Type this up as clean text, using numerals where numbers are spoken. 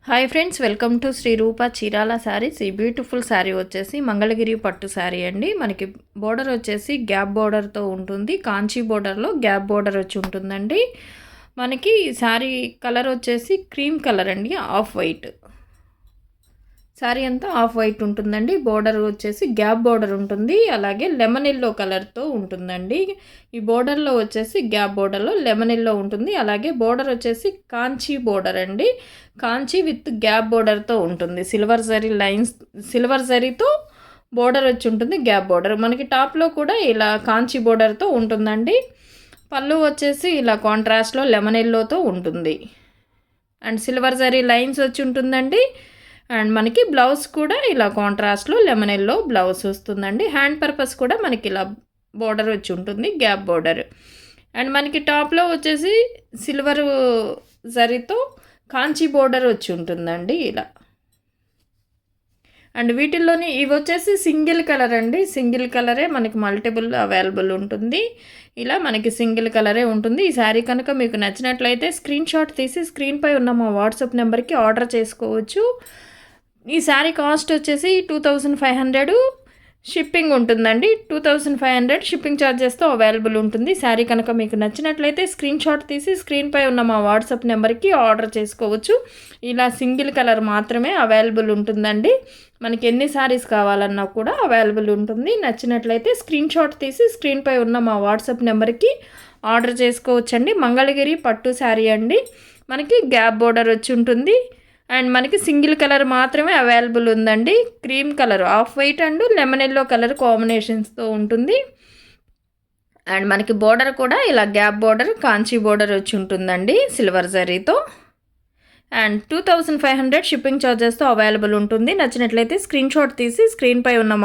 Hi friends, welcome to Shri Rupa Chirala saris. ఈ beautiful sari వచ్చేసి మంగళగిరి పట్టు శారీ అండి. మనకి బోర్డర్ వచ్చేసి గ్యాప్ బోర్డర్తో ఉంటుంది. కాంచీ బోర్డర్లో గ్యాప్ బోర్డర్ వచ్చి ఉంటుందండి. మనకి శారీ కలర్ వచ్చేసి క్రీమ్ కలర్ అండి, ఆఫ్ వైట్. శారీ అంతా ఆఫ్ వైట్ ఉంటుందండి. బోర్డర్ వచ్చేసి గ్యాప్ బోర్డర్ ఉంటుంది, అలాగే లెమన్ ఎల్లో కలర్తో ఉంటుందండి. ఈ బోర్డర్లో వచ్చేసి గ్యాప్ బోర్డర్లో లెమన్ ఎల్లో ఉంటుంది, అలాగే బోర్డర్ వచ్చేసి కాంచీ బోర్డర్ అండి. కాంచీ విత్ గ్యాప్ బోర్డర్తో ఉంటుంది. సిల్వర్ జరీ లైన్స్, సిల్వర్ జరీతో బోర్డర్ వచ్చి ఉంటుంది, గ్యాప్ బోర్డర్. మనకి టాప్లో కూడా ఇలా కాంచీ బోర్డర్తో ఉంటుందండి. పళ్ళు వచ్చేసి ఇలా కాంట్రాస్ట్లో లెమన్ ఎల్లోతో ఉంటుంది అండ్ సిల్వర్ జరీ లైన్స్ వచ్చి ఉంటుందండి. అండ్ మనకి బ్లౌజ్ కూడా ఇలా కాంట్రాస్ట్లో లెమన్ ఎల్లో బ్లౌజ్ వస్తుందండి. హ్యాండ్ పర్పస్ కూడా మనకి ఇలా బోర్డర్ వచ్చి ఉంటుంది, గ్యాప్ బోర్డర్. అండ్ మనకి టాప్లో వచ్చేసి సిల్వర్ జరీతో కాంచీ బోర్డర్ వచ్చి ఉంటుందండి ఇలా. అండ్ వీటిల్లోని ఇవి వచ్చేసి సింగిల్ కలర్ అండి. సింగిల్ కలరే మనకి మల్టిపుల్ అవైలబుల్ ఉంటుంది. ఇలా మనకి సింగిల్ కలరే ఉంటుంది. ఈ శారీ కనుక మీకు నచ్చినట్లయితే స్క్రీన్ షాట్ తీసి స్క్రీన్పై ఉన్న మా వాట్సాప్ నెంబర్కి ఆర్డర్ చేసుకోవచ్చు. ఈ శారీ కాస్ట్ వచ్చేసి 2500 షిప్పింగ్ ఉంటుందండి. 2500 షిప్పింగ్ ఛార్జెస్తో అవైలబుల్ ఉంటుంది. శారీ కనుక మీకు నచ్చినట్లయితే స్క్రీన్ షాట్ తీసి స్క్రీన్పై ఉన్న మా వాట్సాప్ నెంబర్కి ఆర్డర్ చేసుకోవచ్చు. ఇలా సింగిల్ కలర్ మాత్రమే అవైలబుల్ ఉంటుందండి. మనకి ఎన్ని శారీస్ కావాలన్నా కూడా అవైలబుల్ ఉంటుంది. నచ్చినట్లయితే స్క్రీన్ షాట్ తీసి స్క్రీన్పై ఉన్న మా వాట్సాప్ నెంబర్కి ఆర్డర్ చేసుకోవచ్చండి. మంగళగిరి పట్టు శారీ అండి. మనకి గ్యాప్ బోర్డర్ వచ్చి ఉంటుంది అండ్ మనకి సింగిల్ కలర్ మాత్రమే అవైలబుల్ ఉందండి. Cream colour, off white and lemon yellow colour కాంబినేషన్స్తో ఉంటుంది. అండ్ మనకి బోర్డర్ కూడా ఇలా గ్యాప్ బోర్డర్, కాంచీ బోర్డర్ వచ్చి ఉంటుందండి సిల్వర్ జరీతో. అండ్ 2500 షిప్పింగ్ ఛార్జెస్తో అవైలబుల్ ఉంటుంది. నచ్చినట్లయితే స్క్రీన్ షాట్ తీసి స్క్రీన్పై ఉన్న